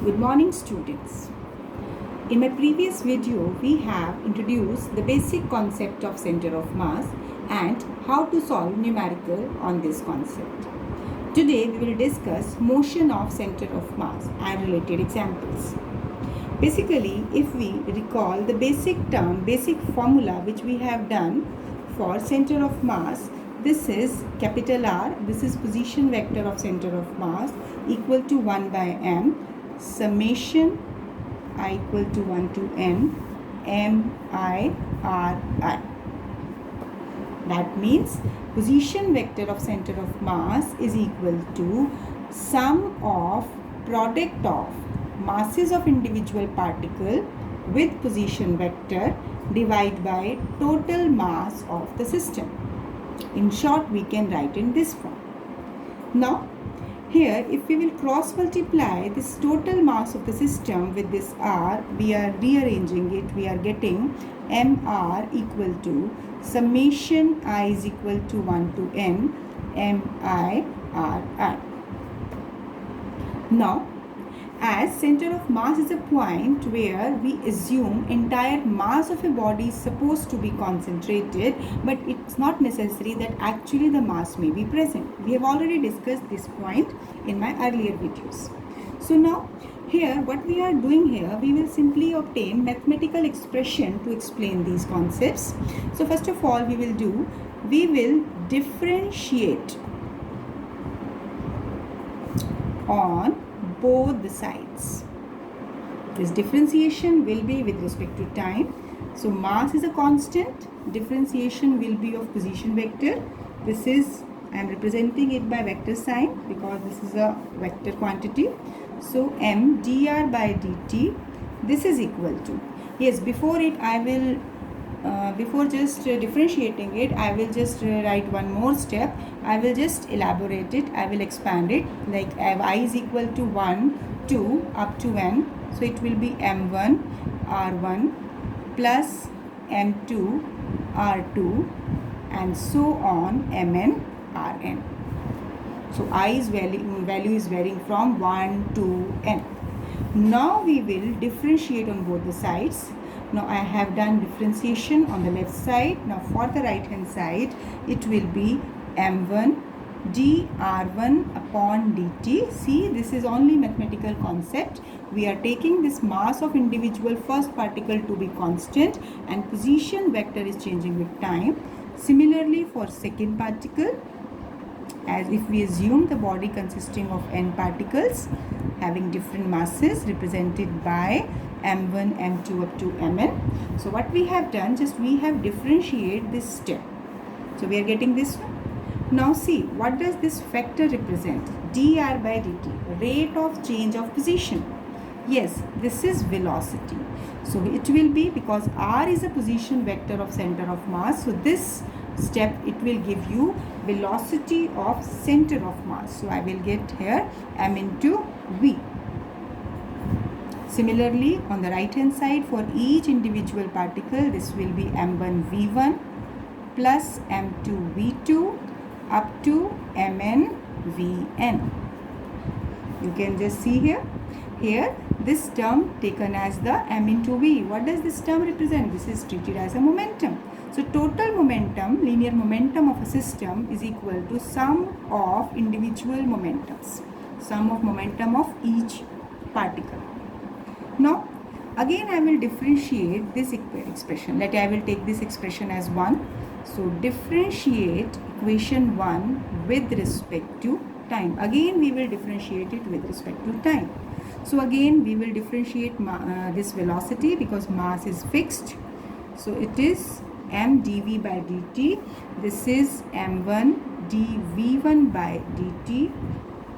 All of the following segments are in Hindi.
Good morning, students. In my previous video, we have introduced the basic concept of center of mass and how to solve numerical on this concept. Today, we will discuss motion of center of mass and related examples. Basically, if we recall the basic formula which we have done for center of mass, this is capital R, this is position vector of center of mass equal to 1 by m, summation I equal to 1 to n, mi r I. That means position vector of center of mass is equal to sum of product of masses of individual particle with position vector divided by total mass of the system. In short, we can write in this form. Now, here if we will cross multiply this total mass of the system with this R, we are rearranging it, we are getting mr equal to summation I is equal to 1 to n mi r I. Now, as center of mass is a point where we assume entire mass of a body is supposed to be concentrated, but it's not necessary that actually the mass may be present. We have already discussed this point in my earlier videos. So now here what we are doing here, we will simply obtain mathematical expression to explain these concepts. So first of all we will differentiate on both the sides. This differentiation will be with respect to time. So mass is a constant, differentiation will be of position vector. This is, I am representing it by vector sign because this is a vector quantity. So m dr by dt, this is equal to, yes, before it I will before just differentiating it, I will just write one more step. I will just elaborate it, I will expand it, like I is equal to 1 2 up to n, so it will be m1 r1 plus m2 r2 and so on mn rn. So i's value is varying from 1 to n. Now we will differentiate on both the sides. Now I have done differentiation on the left side. Now for the right hand side, it will be m1 dr1 upon dt. See, this is only mathematical concept. We are taking this mass of individual first particle to be constant and position vector is changing with time. Similarly for second particle, as if we assume the body consisting of n particles having different masses represented by m1, m2 up to mn. So what we have done, just we have differentiated this step. So we are getting this one. Now see, what does this vector represent? dr by dt, rate of change of position. Yes, this is velocity. So it will be, because r is a position vector of center of mass, so this step it will give you velocity of center of mass. So I will get here m into v. Similarly, on the right hand side, for each individual particle, this will be m1 v1 plus m2 v2 up to mn vn. You can just see here this term taken as the m into v. What does this term represent? This is treated as a momentum. So total momentum, linear momentum of a system is equal to sum of individual momentums, sum of momentum of each particle. Now again I will differentiate this expression. Let I will take this expression as 1. So differentiate equation 1 with respect to time. Again we will differentiate it with respect to time. So again we will differentiate this velocity because mass is fixed. So it is m dv by dt. This is m1 dv1 by dt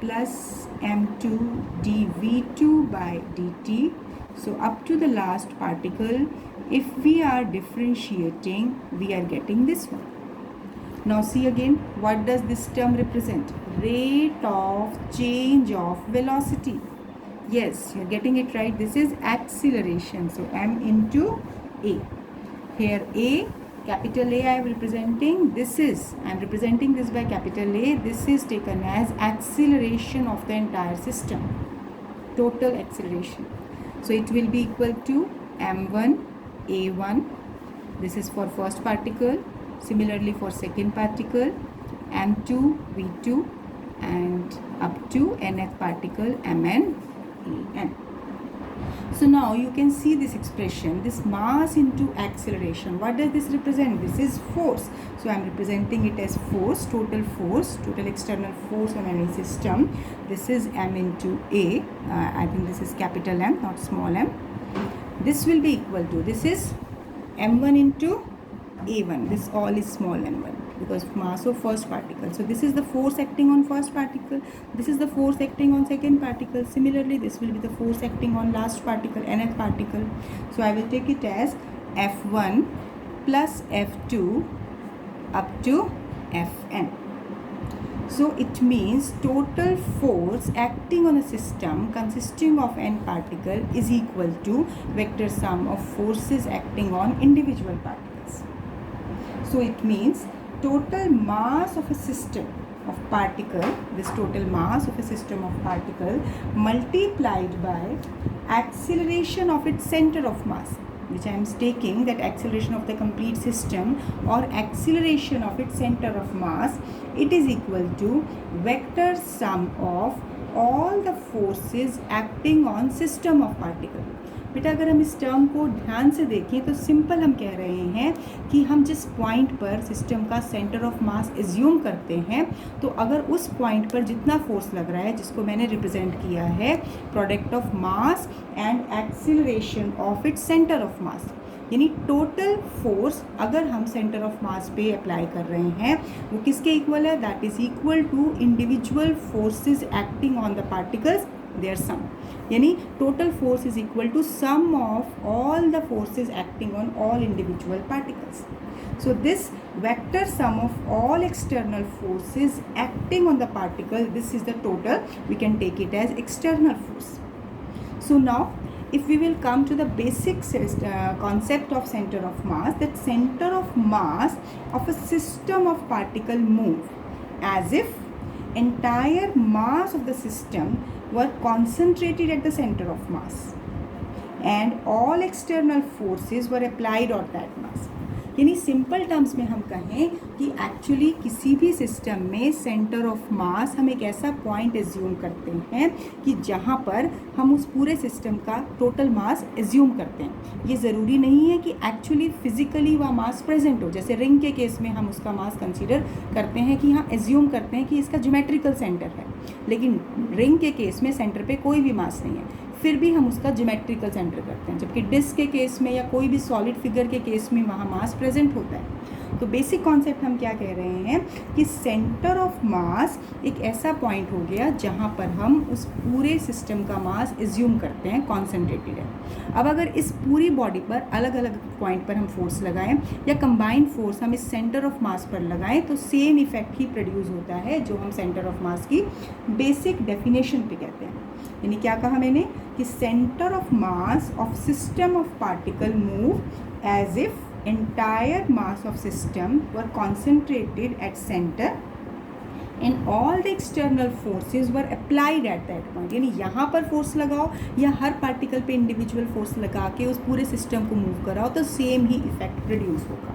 plus m2 dv2 by dt. So up to the last particle, if we are differentiating, we are getting this one. Now see again, what does this term represent? Rate of change of velocity. Yes, you are getting it right. This is acceleration. So m into a. Here a, capital A I am representing. I am representing this by capital A. This is taken as acceleration of the entire system. total acceleration. So it will be equal to m1 a1. This is for first particle. Similarly for second particle, m2 v2, and up to nth particle mn en. So now you can see this expression, this mass into acceleration. What does this represent? This is force. So I am representing it as force, total external force on any system. This is m into a. I think this is capital M, not small m. This will be equal to, this is m1 into a1. This all is small m1 because mass of first particle. So this is the force acting on first particle. This is the force acting on second particle. Similarly, this will be the force acting on last particle, nth particle. So I will take it as F1 plus F2 up to Fn. So it means total force acting on a system consisting of n particle is equal to vector sum of forces acting on individual particles. So it means total mass of a system of particle, this total mass of a system of particle multiplied by acceleration of its center of mass, which I am taking that acceleration of the complete system or acceleration of its center of mass, it is equal to vector sum of all the forces acting on system of particle. बेटा अगर हम इस टर्म को ध्यान से देखें तो सिंपल हम कह रहे हैं कि हम जिस पॉइंट पर सिस्टम का सेंटर ऑफ मास एज्यूम करते हैं, तो अगर उस पॉइंट पर जितना फोर्स लग रहा है, जिसको मैंने रिप्रेजेंट किया है product of mass and acceleration of its centre of मास, यानी टोटल फोर्स अगर हम सेंटर ऑफ मास पे अप्लाई कर रहे हैं वो किसके इक्वल है? That is equal to individual forces acting on the particles, their sum, यानी total force is equal to sum of all the forces acting on all individual particles. So this vector sum of all external forces acting on the particle, this is the total, we can take it as external force. So now if we will come to the basic concept of center of mass, that center of mass of a system of particle move as if entire mass of the system were concentrated at the center of mass and all external forces were applied on that mass. यानी सिंपल टर्म्स में हम कहें कि एक्चुअली किसी भी सिस्टम में सेंटर ऑफ मास हम एक ऐसा पॉइंट एज्यूम करते हैं कि जहाँ पर हम उस पूरे सिस्टम का टोटल मास एज्यूम करते हैं. ये ज़रूरी नहीं है कि एक्चुअली फिजिकली वह मास प्रेजेंट हो. जैसे रिंग के केस में हम उसका मास कंसीडर करते हैं कि हाँ एज्यूम करते हैं कि इसका ज्योमेट्रिकल सेंटर है, लेकिन रिंग के केस में सेंटर पे कोई भी मास नहीं है, फिर भी हम उसका ज्योमेट्रिकल सेंटर करते हैं. जबकि डिस्क के केस में या कोई भी सॉलिड फिगर के केस में वहाँ मास प्रेजेंट होता है. तो बेसिक कॉन्सेप्ट हम क्या कह रहे हैं कि सेंटर ऑफ मास एक ऐसा पॉइंट हो गया जहाँ पर हम उस पूरे सिस्टम का मास एज्यूम करते हैं कॉन्सेंट्रेटेड है. अब अगर इस पूरी बॉडी पर अलग अलग पॉइंट पर हम फोर्स लगाएं या कंबाइंड फोर्स हम इस सेंटर ऑफ मास पर लगाएं तो सेम इफेक्ट ही प्रोड्यूस होता है जो हम सेंटर ऑफ मास की बेसिक डेफिनेशन पे कहते हैं. यानी क्या कहा मैंने कि centre of mass of system of particle move as if entire mass of system were concentrated at center and all the external forces were applied at that point. यानी यहाँ पर फोर्स लगाओ या हर पार्टिकल पे इंडिविजुअल फोर्स लगा के उस पूरे सिस्टम को मूव कराओ तो सेम ही इफेक्ट प्रोड्यूस होगा.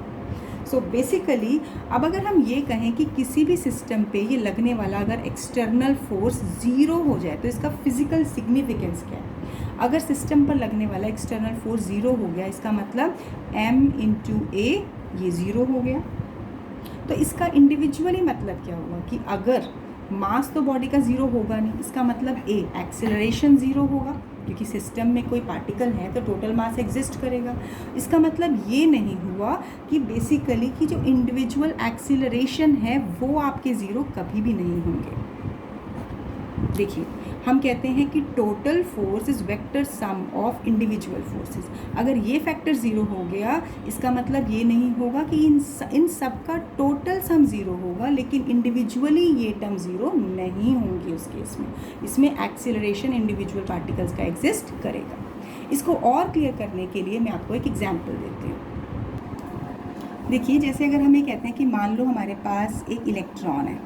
सो बेसिकली अब अगर हम ये कहें कि किसी भी सिस्टम पे ये लगने वाला अगर एक्सटर्नल फोर्स ज़ीरो हो जाए तो इसका फिजिकल सिग्निफिकेंस क्या है? अगर सिस्टम पर लगने वाला एक्सटर्नल फोर्स ज़ीरो हो गया, इसका मतलब m इंटू ए ये ज़ीरो हो गया. तो इसका इंडिविजुअली मतलब क्या होगा कि अगर मास तो बॉडी का ज़ीरो होगा नहीं, इसका मतलब ए एक्सेलरेशन ज़ीरो होगा क्योंकि सिस्टम में कोई पार्टिकल है तो टोटल मास एग्जिस्ट करेगा. इसका मतलब ये नहीं हुआ कि बेसिकली कि जो इंडिविजुअल एक्सेलरेशन है वो आपके ज़ीरो कभी भी नहीं होंगे. देखिए हम कहते हैं कि total force is vector sum of individual forces. अगर ये फैक्टर ज़ीरो हो गया इसका मतलब ये नहीं होगा कि इन सब का टोटल सम ज़ीरो होगा, लेकिन इंडिविजुअली ये टर्म ज़ीरो नहीं होंगी उस केस में. इसमें एक्सेलरेशन इंडिविजुअल पार्टिकल्स का एग्जिस्ट करेगा. इसको और क्लियर करने के लिए मैं आपको एक एग्जाम्पल देती हूँ. देखिए जैसे अगर हम ये कहते हैं कि मान लो हमारे पास एक इलेक्ट्रॉन है,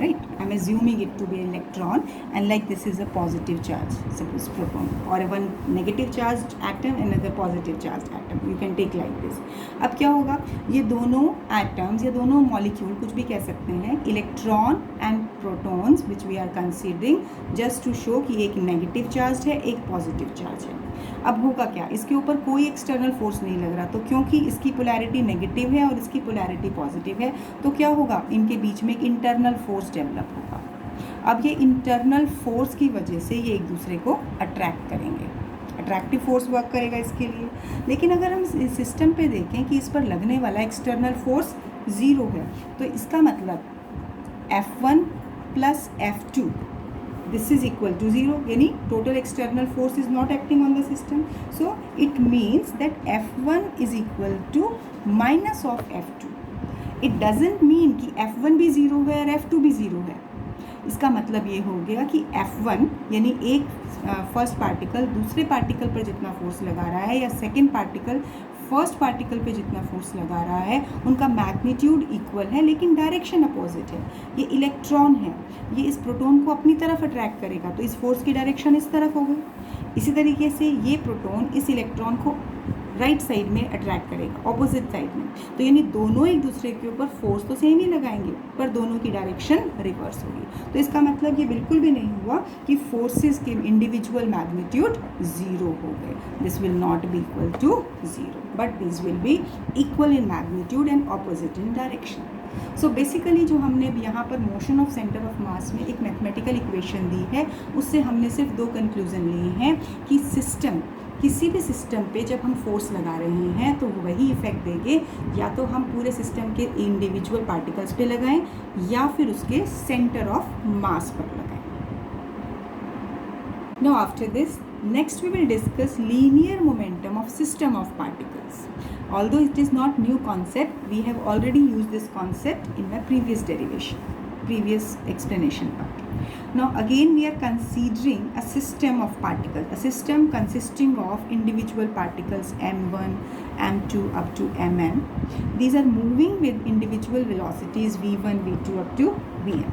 right? I'm assuming it to be an electron, and like this is a positive charge, suppose proton, or one negative charged atom, another positive charged atom, you can take like this. अब क्या होगा, ये दोनों atoms या दोनों molecule, कुछ भी कह सकते हैं, electron and protons which we are considering just to show कि एक negative charged है, एक positive charge है. अब होगा क्या, इसके ऊपर कोई एक्सटर्नल फोर्स नहीं लग रहा, तो क्योंकि इसकी पोलैरिटी नेगेटिव है और इसकी पोलैरिटी पॉजिटिव है, तो क्या होगा, इनके बीच में एक इंटरनल फोर्स डेवलप होगा. अब ये इंटरनल फोर्स की वजह से ये एक दूसरे को अट्रैक्ट करेंगे, अट्रैक्टिव फोर्स वर्क करेगा इसके लिए. लेकिन अगर हम सिस्टम पे देखें कि इस पर लगने वाला एक्सटर्नल फोर्स 0 है, तो इसका मतलब F1 plus F2 this is equal to 0, यानी total external force is not acting on the system. So it means that F1 is equal to minus of F2. It doesn't mean कि F1 भी 0 है और F2 भी 0 है. इसका मतलब ये हो गया कि F1 यानी एक फर्स्ट पार्टिकल दूसरे पार्टिकल पर जितना फोर्स लगा रहा है, या सेकेंड पार्टिकल फर्स्ट पार्टिकल पे जितना फोर्स लगा रहा है, उनका मैग्नीट्यूड इक्वल है लेकिन डायरेक्शन अपोजिट है. ये इलेक्ट्रॉन है, ये इस प्रोटॉन को अपनी तरफ अट्रैक्ट करेगा, तो इस फोर्स की डायरेक्शन इस तरफ हो गई. इसी तरीके से ये प्रोटॉन इस इलेक्ट्रॉन को राइट साइड में अट्रैक्ट करेगा, ऑपोजिट साइड में. तो यानी दोनों एक दूसरे के ऊपर फोर्स तो सेम ही लगाएंगे, पर दोनों की डायरेक्शन रिवर्स होगी. तो इसका मतलब ये बिल्कुल भी नहीं हुआ कि फोर्सेस के इंडिविजुअल मैग्नीट्यूड 0 हो गए. This will not be equal to 0, but this will be equal in magnitude and opposite in direction. So basically जो हमने यहाँ पर motion of centre of mass में एक मैथमेटिकल इक्वेशन दी है, उससे हमने सिर्फ 2 कंक्लूजन लिए हैं कि सिस्टम, किसी भी सिस्टम पे जब हम फोर्स लगा रहे हैं तो वही इफेक्ट देंगे, या तो हम पूरे सिस्टम के इंडिविजुअल पार्टिकल्स पे लगाएं या फिर उसके सेंटर ऑफ मास पर लगाएं. Now after this, next we will discuss linear momentum of system of particles. Although it is not new concept, we have already used this concept in the previous derivation, previous explanation part. Now again we are considering a system of particles, a system consisting of individual particles m1, m2 up to mn. These are moving with individual velocities v1, v2 up to vn.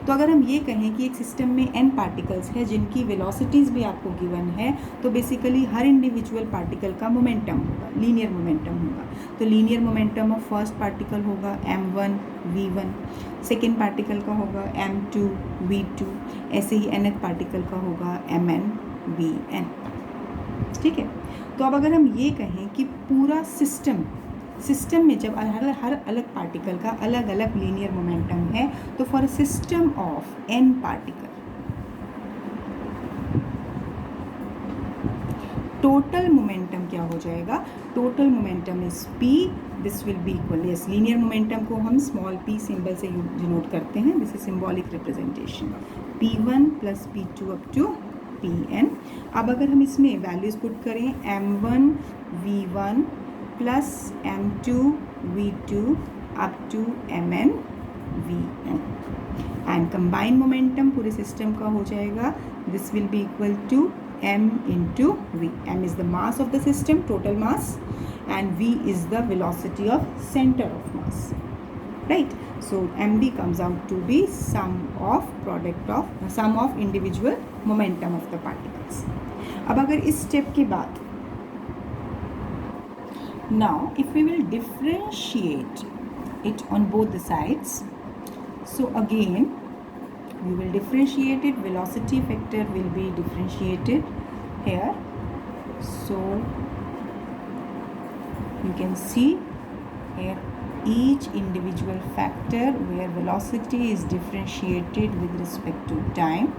तो अगर हम ये कहें कि एक सिस्टम में n पार्टिकल्स है जिनकी वेलोसिटीज़ भी आपको गिवन है, तो बेसिकली हर इंडिविजुअल पार्टिकल का मोमेंटम होगा, लीनियर मोमेंटम होगा. तो linear momentum of first particle होगा m1 v1, सेकेंड पार्टिकल का होगा m2 v2, ऐसे ही nth पार्टिकल का होगा mn vn. ठीक है. तो अब अगर हम ये कहें कि पूरा सिस्टम में जब हर अलग पार्टिकल का अलग अलग लीनियर मोमेंटम है, तो for a system of n particle total momentum क्या हो जाएगा, total momentum is p. This will be equal, yes, linear momentum को हम स्मॉल p सिंबल से डिनोट करते हैं. This is symbolic representation, p1 plus p2 up to pn. अब अगर हम इसमें वैल्यूज पुट करें m1 v1 plus m2 v2 up to mn vn, and combined momentum पूरे सिस्टम का हो जाएगा. This will be equal to m into v. m is the mass of the system, total mass, and v is the velocity of center of mass, right? So md comes out to be sum of individual momentum of the particles. अब अगर इस स्टेप के बाद, now if we will differentiate it on both the sides, so again we will differentiate it, velocity vector will be differentiated here. So you can see here each individual factor where velocity is differentiated with respect to time.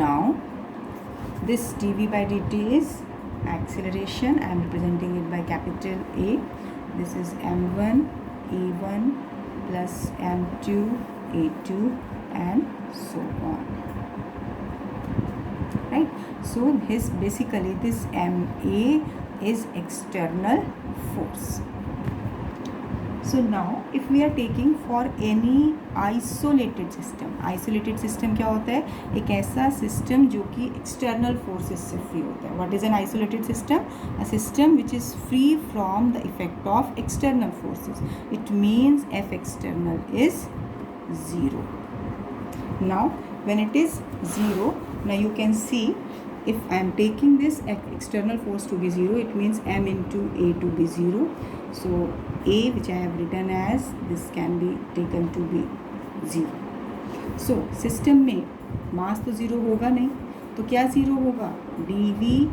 Now this dv by dt is acceleration. I am representing it by capital A. This is m1 e1 plus m2 a2 and so on, right? So basically this ma is external force. So now if we are taking for any isolated system क्या होता है, एक ऐसा सिस्टम जो कि एक्सटर्नल फोर्सेस से फ्री होता है. What is an isolated system? A system which is free from the effect of external forces. It means F external is 0. Now when it is 0, now you can see if I am taking this external force to be 0, it means m into a to be 0. So a, which I have written as, this can be taken to be 0. So system में मास तो 0 होगा नहीं, तो क्या 0 होगा, dv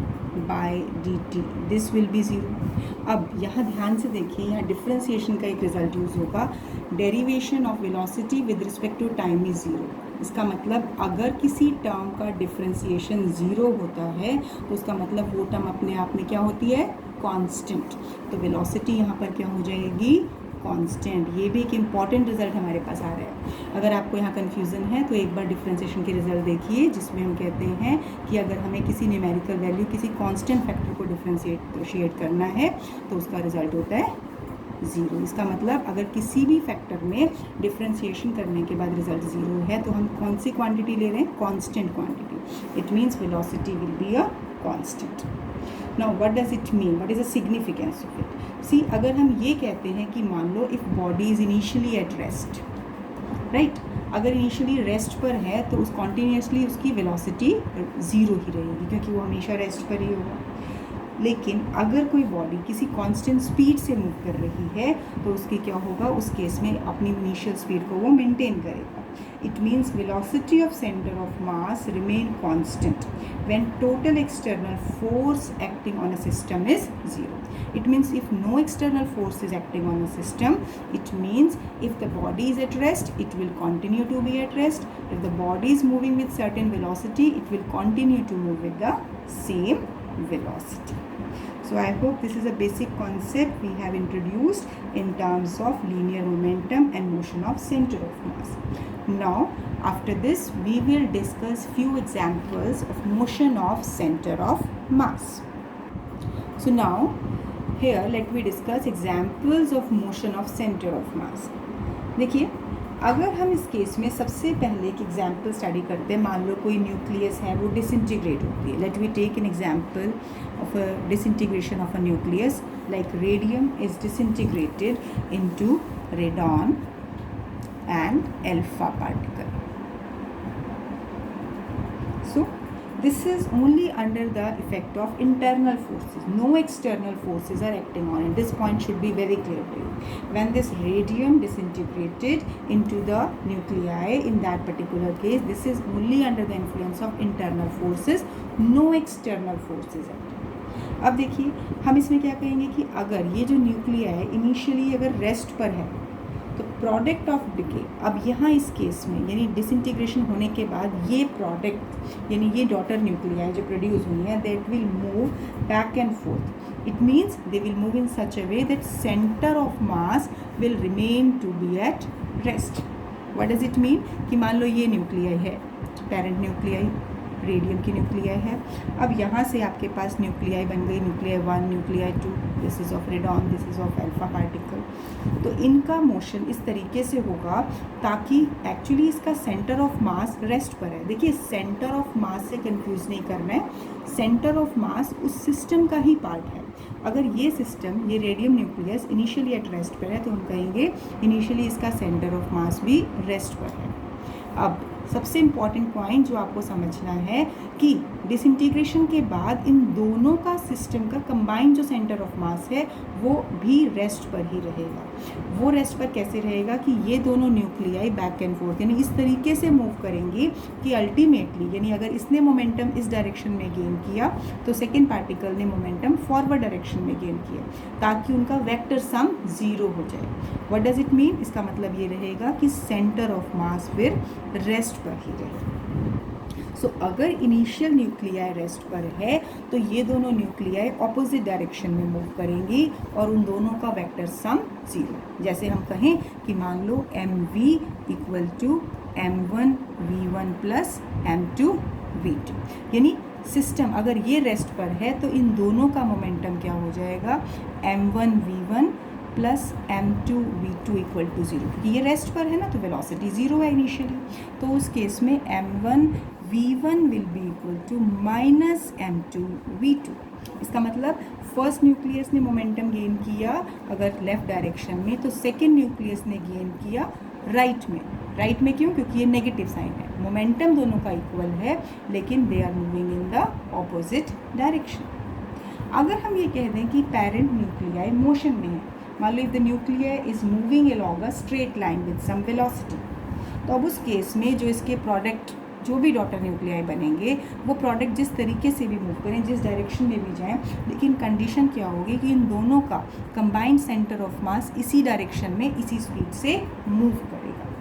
by dt, this will be 0. अब यहाँ ध्यान से देखिए, यहाँ डिफ्रेंसिएशन का एक रिजल्ट यूज़ होगा, derivation of velocity with respect to time is 0. इसका मतलब अगर किसी टर्म का डिफ्रेंसिएशन 0 होता है तो उसका मतलब वो टर्म अपने आप में क्या होती है, कांस्टेंट. तो वेलोसिटी यहाँ पर क्या हो जाएगी, कांस्टेंट. ये भी एक इम्पॉर्टेंट रिजल्ट हमारे पास आ रहा है. अगर आपको यहाँ कन्फ्यूज़न है तो एक बार डिफ्रेंसिएशन के रिजल्ट देखिए, जिसमें हम कहते हैं कि अगर हमें किसी न्यूमेरिकल वैल्यू, किसी कांस्टेंट फैक्टर को डिफ्रेंशिएट करना है तो उसका रिजल्ट होता है 0. इसका मतलब अगर किसी भी फैक्टर में डिफ्रेंशिएशन करने के बाद रिजल्ट 0 है तो हम कौन सी क्वांटिटी ले रहे हैं, constant quantity. It means velocity will be a constant. Now what does it mean, what is the significance of it. See, अगर हम ये कहते हैं कि मान लो if body is initially at rest, right, अगर इनिशियली रेस्ट पर है तो उस कॉन्टीन्यूसली उसकी वेलोसिटी 0 ही रहेगी, क्योंकि वो हमेशा रेस्ट पर ही होगा. लेकिन अगर कोई बॉडी किसी कांस्टेंट स्पीड से मूव कर रही है तो उसकी क्या होगा, उस केस में अपनी इनिशियल स्पीड को वो मेंटेन करेगा. It means velocity of centre of mass remain constant when total external force acting on a system is 0. It means if no external force is acting on a system, it means if the body is at rest, it will continue to be at rest. If the body is moving with certain velocity, it will continue to move with the same velocity. So I hope this is a basic concept we have introduced in terms of linear momentum and motion of center of mass. Now after this we will discuss few examples of motion of center of mass. So now here let me discuss examples of motion of center of mass. देखिए, अगर हम इस केस में सबसे पहले एक एग्जाम्पल स्टडी करते हैं, मान लो कोई न्यूक्लियस है वो डिसइंटीग्रेट होती है. Let we take an example of a disintegration of a nucleus, like radium is disintegrated into radon and alpha particle. So this is only under the effect of internal forces. No external forces are acting on it. This point should be very clear to you. When this radium disintegrated into the nuclei, in that particular case, this is only under the influence of internal forces. No external forces acting. अब देखिए, हम इसमें क्या कहेंगे कि अगर ये जो न्यूक्लियाई इनिशियली अगर रेस्ट पर है तो प्रोडक्ट ऑफ डिके, अब यहाँ इस केस में यानी डिसइंटीग्रेशन होने के बाद ये प्रोडक्ट यानी ये डॉटर न्यूक्लियाई जो प्रोड्यूस हुई है, that will move back and forth. It means they will move in such a way that centre of mass will remain to be at rest. What does it mean कि मान लो ये न्यूक्लियाई है, पेरेंट न्यूक्लियाई रेडियम की न्यूक्लियाई है. अब यहाँ से आपके पास न्यूक्लियाई बन गई, nuclei 1, nuclei 2, this is of radon, this is of alpha particle. तो इनका मोशन इस तरीके से होगा ताकि एक्चुअली इसका सेंटर ऑफ मास रेस्ट पर है. देखिए, सेंटर ऑफ मास से कंफ्यूज नहीं करना है. सेंटर ऑफ मास उस सिस्टम का ही पार्ट है. अगर ये सिस्टम, ये radium nucleus initially at rest पर है तो हम कहेंगे इनिशियली इसका सेंटर ऑफ मास भी रेस्ट पर है. अब सबसे इम्पॉर्टेंट पॉइंट जो आपको समझना है कि डिसइंटीग्रेशन के बाद इन दोनों का सिस्टम का कंबाइंड जो सेंटर ऑफ मास है वो भी रेस्ट पर ही रहेगा. वो रेस्ट पर कैसे रहेगा कि ये दोनों न्यूक्लियाई बैक एंड फोर्थ यानी इस तरीके से मूव करेंगी कि अल्टीमेटली यानी अगर इसने मोमेंटम इस डायरेक्शन में गेन किया तो सेकेंड पार्टिकल ने मोमेंटम फॉरवर्ड डायरेक्शन में गेन किया, ताकि उनका वेक्टर सम 0 हो जाए. व्हाट डज इट मीन, इसका मतलब ये रहेगा कि सेंटर ऑफ मास फिर रेस्ट पर ही रहेगा. सो अगर इनिशियल न्यूक्लियाई रेस्ट पर है तो ये दोनों न्यूक्लियाई ऑपोजिट डायरेक्शन में मूव करेंगी और उन दोनों का वेक्टर सम 0. जैसे हम कहें कि मान लो mv equal to m1v1 plus m2v2, यानी सिस्टम अगर ये रेस्ट पर है तो इन दोनों का मोमेंटम क्या हो जाएगा, m1v1 plus m2v2 equal to 0. क्योंकि ये रेस्ट पर है ना तो वेलोसिटी 0 है इनिशियली, तो उस केस में m1v1 will be equal to minus m2v2. इसका मतलब फर्स्ट न्यूक्लियस ने मोमेंटम गेन किया अगर लेफ्ट डायरेक्शन में तो सेकेंड न्यूक्लियस ने गेन किया राइट में. राइट में क्यों? क्योंकि ये नेगेटिव साइन है। मोमेंटम दोनों का इक्वल है लेकिन they are moving in the opposite direction. अगर हम ये कह दें कि पेरेंट न्यूक्लियाई मोशन में है, मान लो if the nuclei is moving along a straight line with some velocity, तो अब उस केस में जो इसके प्रोडक्ट जो भी डॉटर न्यूक्लियाई बनेंगे वो प्रोडक्ट जिस तरीके से भी मूव करें, जिस डायरेक्शन में भी जाएं, लेकिन कंडीशन क्या होगी कि इन दोनों का कंबाइंड सेंटर ऑफ मास इसी डायरेक्शन में इसी स्पीड से मूव करेगा।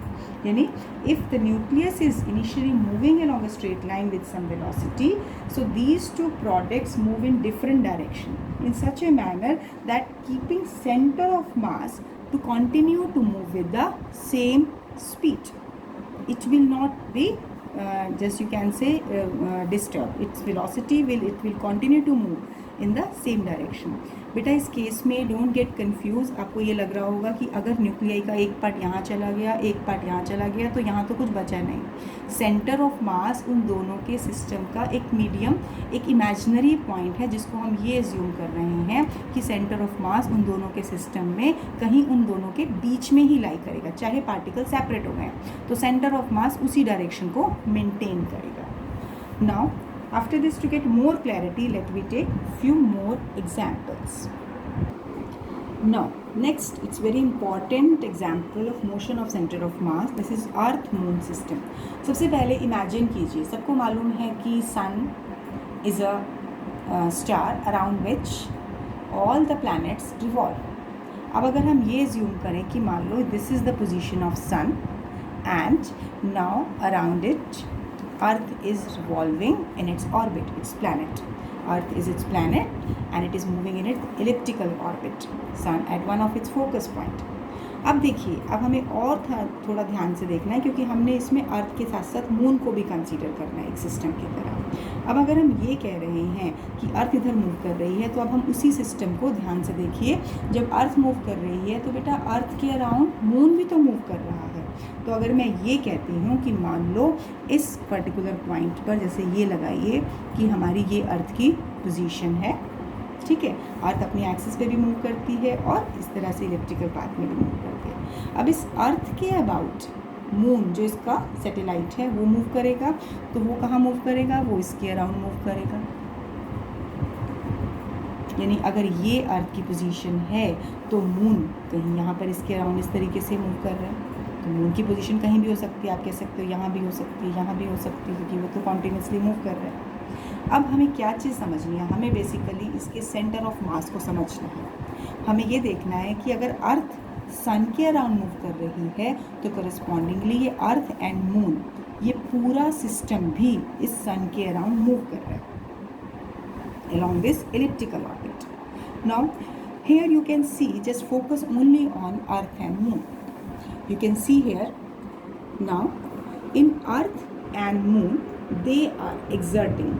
यानी if the nucleus is initially moving along a straight line with some velocity, so these two products move in different direction in such a manner that keeping center of mass to continue to move with the same speed. It will not be just you can say disturbed. Its velocity will continue to move in the same direction. बेटा इस केस में डोंट गेट कंफ्यूज। आपको ये लग रहा होगा कि अगर न्यूक्लियाई का एक पार्ट यहाँ चला गया, एक पार्ट यहाँ चला गया, तो यहाँ तो कुछ बचा नहीं। सेंटर ऑफ मास उन दोनों के सिस्टम का एक मीडियम, एक इमेजिनरी पॉइंट है जिसको हम ये एज्यूम कर रहे हैं कि सेंटर ऑफ मास उन दोनों के सिस्टम में कहीं उन दोनों के बीच में ही लाई करेगा, चाहे पार्टिकल सेपरेट हो गए तो सेंटर ऑफ मास उसी डायरेक्शन को मेंटेन करेगा। Now after this, to get more clarity, let me take few more examples. Now next, it's very important example of motion of center of mass. This is earth moon system. सबसे पहले imagine कीजिए, सबको मालूम है कि sun is a star around which all the planets revolve. अब अगर हम ये assume करें कि मान लो this is the position of sun and now around it Earth is revolving in its orbit, its planet. Earth is its planet and it is moving in its elliptical orbit. Sun at one of its focus point. अब देखिए, अब हमें और थोड़ा ध्यान से देखना है क्योंकि हमने इसमें अर्थ के साथ साथ मून को भी कंसीडर करना है एक सिस्टम की तरह। अब अगर हम ये कह रहे हैं कि अर्थ इधर मूव कर रही है तो अब हम उसी सिस्टम को ध्यान से देखिए। जब अर्थ मूव कर रही है तो बेटा अर्थ के अराउंड मून भी तो मूव कर रहा है। तो अगर मैं ये कहती हूँ कि मान लो इस पर्टिकुलर पॉइंट पर, जैसे ये लगाइए कि हमारी ये अर्थ की पोजीशन है, ठीक है, अर्थ अपनी एक्सिस पे भी मूव करती है और इस तरह से इलेक्ट्रिकल पाथ में भी मूव करती है। अब इस अर्थ के अबाउट मून जो इसका सैटेलाइट है वो मूव करेगा, तो वो कहाँ मूव करेगा? वो इसके अराउंड मूव करेगा। यानी अगर ये अर्थ की पोजीशन है तो मून कहीं यहाँ पर इसके अराउंड इस तरीके से मूव कर रहा है। तो मून की पोजीशन कहीं भी हो सकती है, आप कह सकते हो यहाँ भी हो सकती है, यहाँ भी हो सकती है, क्योंकि वो तो कॉन्टिन्यूसली मूव कर रहा है। अब हमें क्या चीज़ समझनी है? हमें बेसिकली इसके सेंटर ऑफ मास को समझना है। हमें ये देखना है कि अगर अर्थ सन के अराउंड मूव कर रही है तो करस्पॉन्डिंगली ये अर्थ एंड मून, ये पूरा सिस्टम भी इस सन के अराउंड मूव कर रहा है along this elliptical orbit. Now here you can see, just focus only on earth and moon. You can see here now in earth and moon they are exerting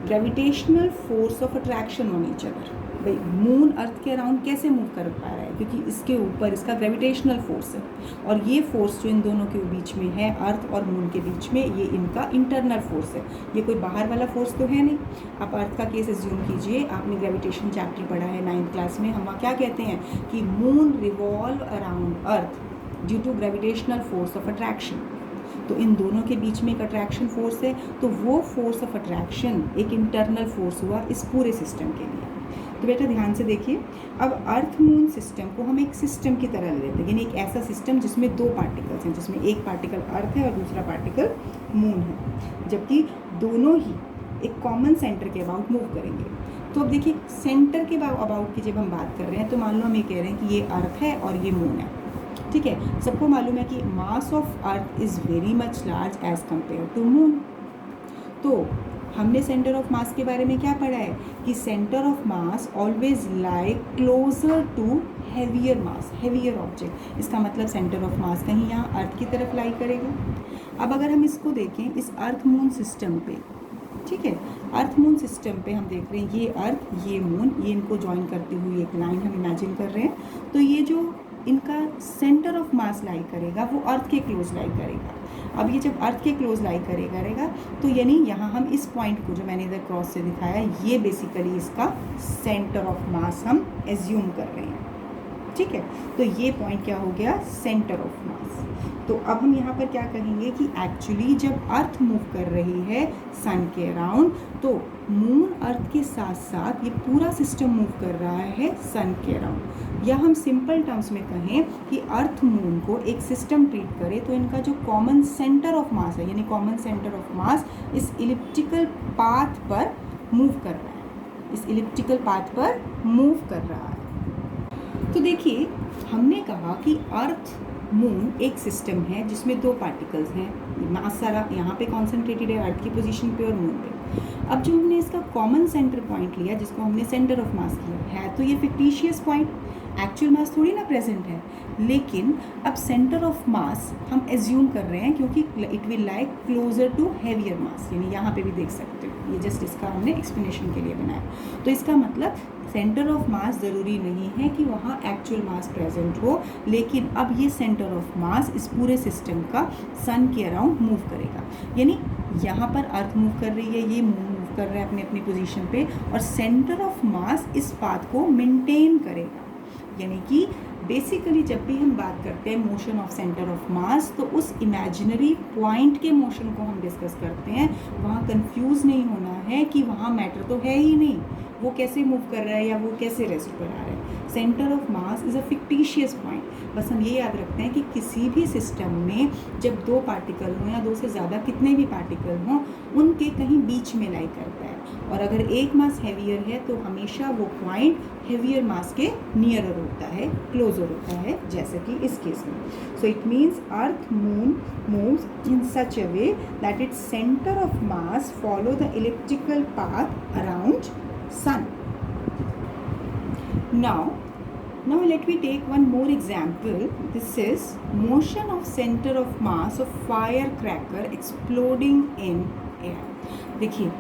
gravitational force of attraction on each other. भाई मून अर्थ के अराउंड कैसे मूव कर पा रहा है? क्योंकि इसके ऊपर इसका ग्रेविटेशनल फोर्स है और ये फोर्स जो इन दोनों के बीच में है, अर्थ और मून के बीच में, ये इनका इंटरनल फोर्स है। ये कोई बाहर वाला फोर्स तो है नहीं। आप अर्थ का केस एज्यूम कीजिए, आपने ग्रेविटेशन चैप्टर पढ़ा है 9th क्लास में। हम क्या कहते हैं कि moon revolve around earth due to gravitational force of attraction. तो इन दोनों के बीच में एक अट्रैक्शन फोर्स है, तो वो फोर्स ऑफ अट्रैक्शन एक इंटरनल फोर्स हुआ इस पूरे सिस्टम के लिए। तो बेटा ध्यान से देखिए, अब अर्थ मून सिस्टम को हम एक सिस्टम की तरह लेते हैं, यानी एक ऐसा सिस्टम जिसमें दो पार्टिकल्स हैं, जिसमें एक पार्टिकल अर्थ है और दूसरा पार्टिकल मून है, जबकि दोनों ही एक कॉमन सेंटर के अबाउट मूव करेंगे। तो अब देखिए सेंटर के अबाउट की जब हम बात कर रहे हैं तो मान लो हम ये कह रहे हैं कि ये अर्थ है और ये मून है, ठीक है। सबको मालूम है कि mass of earth is very much large as compare to moon. तो हमने सेंटर ऑफ मास के बारे में क्या पढ़ा है कि centre of mass always lie closer to heavier mass, heavier object. इसका मतलब सेंटर ऑफ मास कहीं यहाँ अर्थ की तरफ लाई करेगा। अब अगर हम इसको देखें इस अर्थ मून सिस्टम पे, ठीक है, अर्थ मून सिस्टम पे हम देख रहे हैं ये अर्थ, ये मून, ये इनको ज्वाइन करती हुई एक लाइन हम इमेजिन कर रहे हैं। तो ये जो इनका सेंटर ऑफ मास लाई करेगा वो अर्थ के क्लोज लाई करेगा। अब ये जब अर्थ के क्लोज लाई करेगा तो यानी यहाँ हम इस पॉइंट को जो मैंने इधर क्रॉस से दिखाया, ये बेसिकली इसका सेंटर ऑफ मास हम एज्यूम कर रहे हैं। ठीक है, तो ये पॉइंट क्या हो गया, सेंटर ऑफ मास। तो अब हम यहाँ पर क्या कहेंगे कि एक्चुअली जब अर्थ मूव कर रही है सन के अराउंड, तो मून अर्थ के साथ साथ ये पूरा सिस्टम मूव कर रहा है सन के अराउंड। या हम सिंपल टर्म्स में कहें कि अर्थ मून को एक सिस्टम ट्रीट करे, तो इनका जो कॉमन सेंटर ऑफ मास है, यानी कॉमन सेंटर ऑफ मास इस इलिप्टिकल पाथ पर मूव कर रहा है, इस इलिप्टिकल पाथ पर मूव कर रहा है। तो देखिए, हमने कहा कि अर्थ मून एक सिस्टम है जिसमें दो पार्टिकल्स हैं, मास सारा यहाँ पे कॉन्सेंट्रेटेड है अर्थ की पोजीशन पे और मून पे। अब जो हमने इसका कॉमन सेंटर पॉइंट लिया, जिसको हमने सेंटर ऑफ मास किया है, तो ये फिक्टिशियस पॉइंट, एक्चुअल मास थोड़ी ना प्रेजेंट है, लेकिन अब सेंटर ऑफ मास हम एज्यूम कर रहे हैं क्योंकि it will lie closer to heavier mass, यानी यहाँ पे भी देख सकते हो, ये जस्ट इसका हमने एक्सप्लेनेशन के लिए बनाया। तो इसका मतलब सेंटर ऑफ मास ज़रूरी नहीं है कि वहाँ एक्चुअल मास प्रेजेंट हो, लेकिन अब ये सेंटर ऑफ मास इस पूरे सिस्टम का सन के अराउंड मूव करेगा। यानी यहाँ पर अर्थ मूव कर रही है, ये मून मूव कर रहा है अपनी अपनी पोजीशन पे, और सेंटर ऑफ मास इस पाथ को मेंटेन करेगा। यानी कि बेसिकली जब भी हम बात करते हैं motion of centre of mass, तो उस इमेजिनरी पॉइंट के मोशन को हम डिस्कस करते हैं। वहाँ कंफ्यूज नहीं होना है कि वहाँ मैटर तो है ही नहीं, वो कैसे मूव कर रहा है या वो कैसे रेस्ट पर आ रहा है। Centre of mass is a fictitious point. बस हम ये याद रखते हैं कि किसी भी सिस्टम में जब दो पार्टिकल हों या दो से ज़्यादा कितने भी पार्टिकल हों, उनके कहीं बीच में लाई करता है, और अगर एक मास हैवियर है तो हमेशा वो पॉइंट हैवियर मास के नियरर होता है, क्लोजर होता है, जैसे कि इस केस में। So it means earth moon moves in such a way that its centre of mass follow the elliptical path around sun. Now let me take one more example. This is motion of center of mass of firecracker exploding in air. देखिए,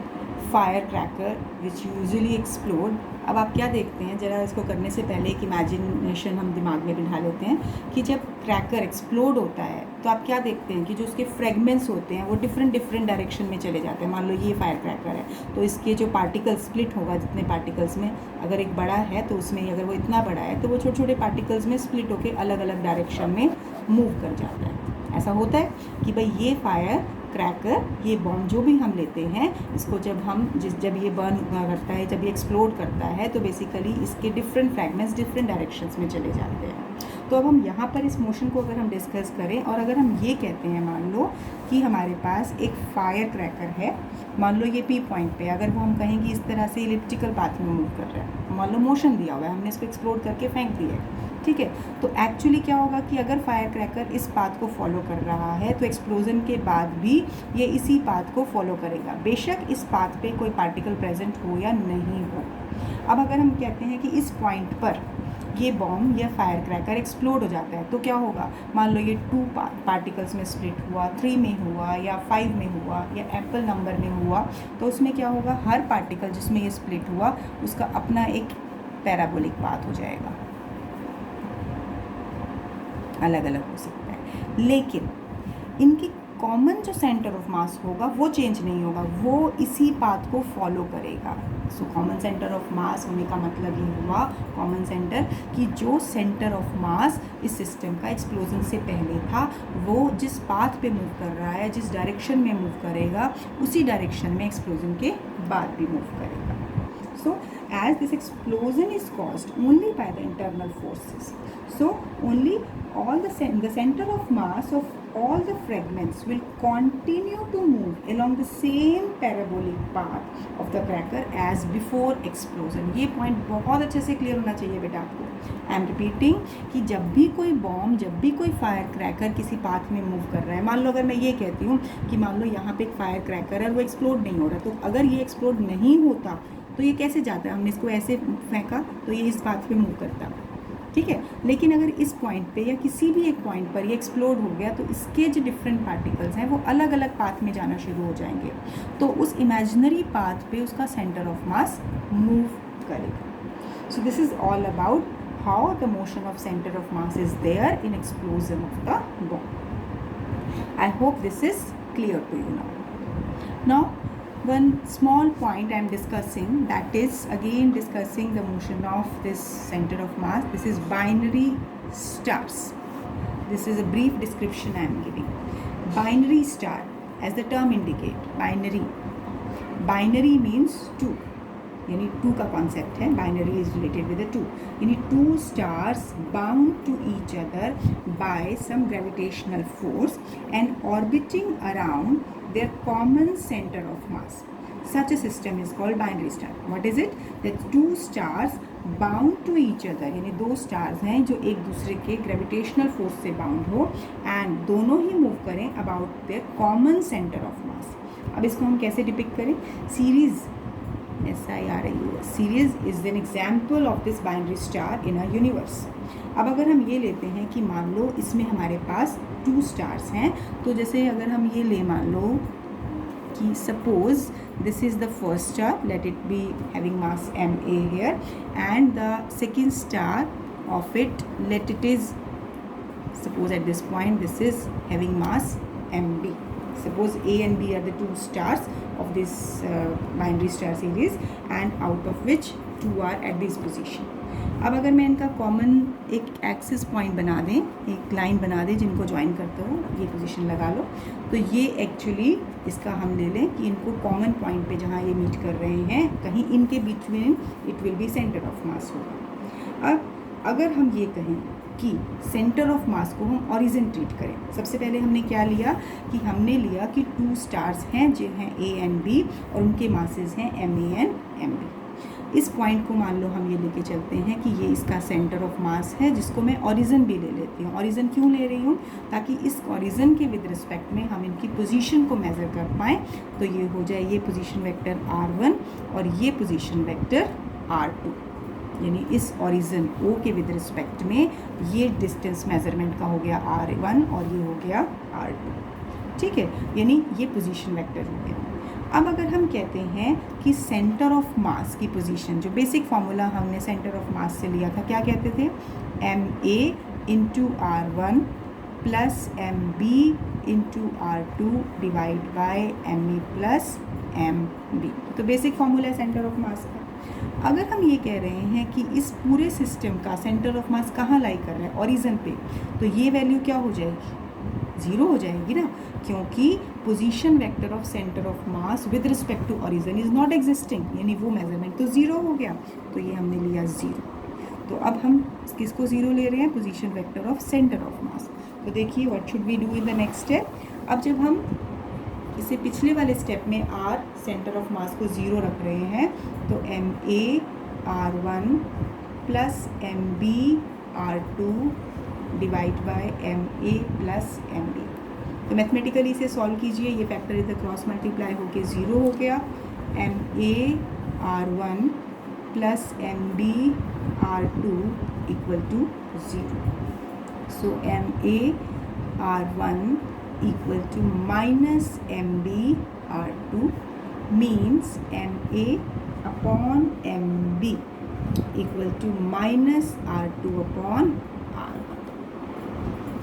fire cracker which usually explode. अब आप क्या देखते हैं, ज़रा इसको करने से पहले एक इमेजिनेशन हम दिमाग में बिठा लेते हैं कि जब क्रैकर एक्सप्लोड होता है तो आप क्या देखते हैं कि जो उसके फ्रेगमेंट्स होते हैं वो डिफरेंट डायरेक्शन में चले जाते हैं। मान लो ये फायर क्रैकर है, तो इसके जो पार्टिकल स्प्लिट होगा, जितने पार्टिकल्स में, अगर एक बड़ा है तो उसमें अगर वो इतना बड़ा है तो वो छोटे छोटे पार्टिकल्स में स्प्लिट होकर अलग अलग डायरेक्शन में मूव कर जाता है। ऐसा होता है कि भाई ये फायर क्रैकर, ये बॉम्ब जो भी हम लेते हैं, इसको जब ये बर्न करता है, जब ये एक्सप्लोड करता है, तो बेसिकली इसके डिफरेंट फ्रैगमेंट्स डिफरेंट डायरेक्शंस में चले जाते हैं। तो अब हम यहाँ पर इस मोशन को अगर हम डिस्कस करें, और अगर हम ये कहते हैं, मान लो कि हमारे पास एक फायर क्रैकर है, मान लो ये पी पॉइंट पे, अगर वो हम कहें कि इस तरह से इलिप्टिकल पाथ में मूव कर रहा है, मान लो मोशन दिया हुआ है, हमने इसको एक्सप्लोड करके फेंक दिया है, ठीक है। तो एक्चुअली क्या होगा कि अगर फायर क्रैकर इस पाथ को फॉलो कर रहा है तो एक्सप्लोजन के बाद भी ये इसी पाथ को फॉलो करेगा, बेशक इस पाथ पे कोई पार्टिकल प्रेजेंट हो या नहीं हो। अब अगर हम कहते हैं कि इस पॉइंट पर ये बॉम्ब या फायर क्रैकर एक्सप्लोड हो जाता है, तो क्या होगा, मान लो ये 2 पार्टिकल्स में स्प्लिट हुआ, 3 में हुआ या 5 में हुआ या एप्पल नंबर में हुआ, तो उसमें क्या होगा, हर पार्टिकल जिसमें ये स्प्लिट हुआ उसका अपना एक पैराबोलिक पाथ हो जाएगा, अलग अलग हो सकता है, लेकिन इनकी कॉमन जो सेंटर ऑफ मास होगा वो चेंज नहीं होगा, वो इसी पाथ को फॉलो करेगा। सो कॉमन सेंटर ऑफ मास होने का मतलब ये हुआ, कॉमन सेंटर, कि जो सेंटर ऑफ मास इस सिस्टम का एक्सप्लोजन से पहले था, वो जिस पाथ पे मूव कर रहा है, जिस डायरेक्शन में मूव करेगा, उसी डायरेक्शन में एक्सप्लोजन के बाद भी मूव करेगा। So as this explosion is caused only by the internal forces, so only the center of mass of all the fragments will continue to move along the same parabolic path of the cracker as before explosion. ये पॉइंट बहुत अच्छे से क्लियर होना चाहिए बेटा आपको। आई एम रिपीटिंग कि जब भी कोई बॉम्ब, जब भी कोई फायर क्रैकर किसी पाथ में मूव कर रहा है, मान लो अगर मैं ये कहती हूँ कि मान लो यहाँ पे एक फायर क्रैकर है, वो एक्सप्लोड नहीं हो रहा, तो अगर ये एक्सप्लोड नहीं होता तो ये कैसे जाता है, हमने इसको ऐसे फेंका तो ये इस पाथ पे मूव करता, ठीक है। लेकिन अगर इस पॉइंट पे या किसी भी एक पॉइंट पर ये एक्सप्लोड हो गया तो इसके जो डिफरेंट पार्टिकल्स हैं वो अलग अलग पाथ में जाना शुरू हो जाएंगे, तो उस इमेजिनरी पाथ पे उसका सेंटर ऑफ मास मूव करेगा। So this is all about how the motion of centre of mass is there in explosion of the bomb. I hope this is clear to you now. one small point I am discussing, that is again discussing the motion of this center of mass. This is binary stars. This is a brief description I am giving. Binary star, as the term indicate, binary means two, यानी टू का कॉन्सेप्ट है. Binary is related with the two, यानी two stars bound to each other by some gravitational force and orbiting around their common centre of mass. Such a system is called binary star. What is it? That two stars bound to each other, यानी दो स्टार्स हैं जो एक दूसरे के ग्रेविटेशनल फोर्स से बाउंड हो एंड दोनों ही मूव करें about their common centre of मास. अब इसको हम कैसे डिपिक्ट करें? Series SIRIUS, series is an example of this binary star in a universe. अब अगर हम ये लेते हैं कि मान लो इसमें हमारे पास टू स्टार्स हैं, तो जैसे अगर हम ये ले मान लो कि suppose this is the first star, let it be having mass Ma here, and the second star of it, let it is, suppose at this point this is having mass Mb. Suppose A and B are the two stars of this binary star series, and out of which two are at this position. अब अगर मैं इनका कॉमन एक एक्सिस पॉइंट बना दें, एक लाइन बना दें जिनको ज्वाइन करते हो, ये पोजीशन लगा लो, तो ये एक्चुअली इसका हम ले लें कि इनको कॉमन पॉइंट पे जहाँ ये मीट कर रहे हैं कहीं इनके बीच में it will be centre of मास होगा. अब अगर हम ये कहें कि सेंटर ऑफ मास को हम ऑरिजिन ट्रीट करें, सबसे पहले हमने क्या लिया कि हमने लिया कि टू स्टार्स हैं जो हैं A एंड B और उनके मासेस हैं Ma एंड Mb. इस पॉइंट को मान लो हम ये लेके चलते हैं कि ये इसका सेंटर ऑफ मास है, जिसको मैं ऑरिजिन भी ले लेती हूँ. ऑरिजिन क्यों ले रही हूँ? ताकि इस ऑरिजिन के विद रिस्पेक्ट में हम इनकी पोजीशन को मेज़र कर पाएँ. तो ये हो जाए ये पोजीशन वेक्टर R1 और ये पोजीशन वेक्टर R2, यानी इस ऑरिजिन O के विद रिस्पेक्ट में ये डिस्टेंस मेजरमेंट का हो गया R1 और ये हो गया R2. ठीक है, यानी ये पोजीशन वेक्टर हो गया. अब अगर हम कहते हैं कि सेंटर ऑफ मास की पोजीशन, जो बेसिक फार्मूला हमने सेंटर ऑफ मास से लिया था, क्या कहते थे? Ma into R1 plus MB into R2 divide by ME plus MB. तो बेसिक फार्मूला है सेंटर ऑफ मास का. अगर हम ये कह रहे हैं कि इस पूरे सिस्टम का सेंटर ऑफ मास कहाँ लाई कर रहा है? ऑरिजिन पे, तो ये वैल्यू क्या हो जाएगी? ज़ीरो हो जाएगी ना, क्योंकि position vector of centre of mass with respect to origin is not existing, यानी वो मेजरमेंट तो ज़ीरो हो गया. तो ये हमने लिया ज़ीरो. तो अब हम किसको ज़ीरो ले रहे हैं? Position vector of centre of mass. तो देखिए what should we do in the next step. अब जब हम इसे पिछले वाले स्टेप में R सेंटर ऑफ मास को ज़ीरो रख रहे हैं, तो Ma R1 plus MB R2 divide by Ma plus MB. तो मैथमेटिकली इसे सॉल्व कीजिए. ये फैक्टर इधर क्रॉस मल्टीप्लाई होके ज़ीरो हो गया. Ma R1 plus MB R2 equal to zero. So Ma R1 equal to minus MB R2 means Ma upon MB equal to minus R2 upon R1.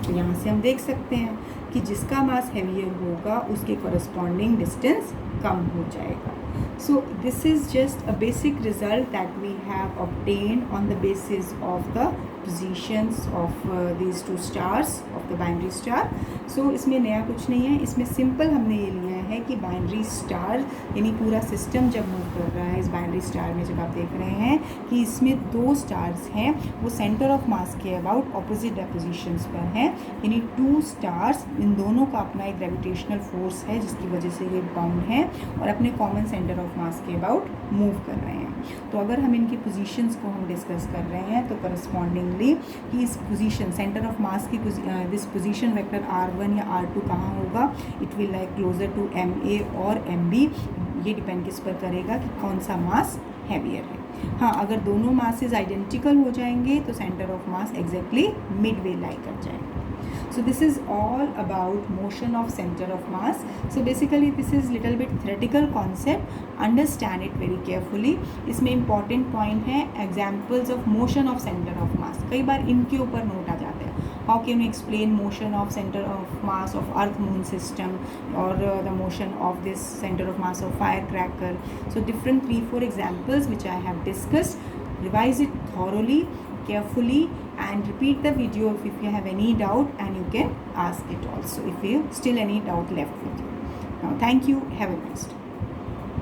तो यहाँ से हम देख सकते हैं कि जिसका मास हैवियर होगा उसके कॉरस्पॉन्डिंग डिस्टेंस कम हो जाएगा. So this is just a basic result that we have obtained on the basis of the positions of these two stars of the binary star. So इसमें नया कुछ नहीं है. इसमें सिंपल हमने ये लिया है कि बाइनरी स्टार यानी पूरा सिस्टम जब मूव कर रहा है, इस बाइनरी स्टार में जब आप देख रहे हैं कि इसमें दो स्टार्स हैं, वो सेंटर ऑफ मास के अबाउट ऑपोजिट पोजीशंस पर हैं, यानी टू स्टार्स, इन दोनों का अपना एक ग्रेविटेशनल फोर्स है जिसकी वजह से ये बाउंड हैं और अपने कॉमन सेंटर ऑफ मास के अबाउट मूव कर रहे हैं. तो अगर हम इनकी पोजीशंस को हम डिस्कस कर रहे हैं तो करस्पॉन्डिंगली कि इस पोजीशन सेंटर ऑफ मास की दिस पोजीशन वेक्टर R1 या R2 कहाँ होगा, it will like closer to Ma और MB. ये डिपेंड किस पर करेगा कि कौन सा मास हैवियर है. हाँ, अगर दोनों मासेस आइडेंटिकल हो जाएंगे तो centre of mass exactly midway lie कर जाएगा. So this is all about motion of center of mass. So basically this is little bit theoretical concept. Understand it very carefully. इसमें important point है examples of motion of center of mass. कई बार इनके ऊपर नोट आ जाते हैं. how can you explain motion of center of mass of earth moon system, or the motion of this center of mass of firecracker. So different 3-4 examples which I have discussed. Revise it thoroughly, carefully, and repeat the video if you have any doubt, and you can ask it also if you still any doubt left with you. Now thank you, have a nice day.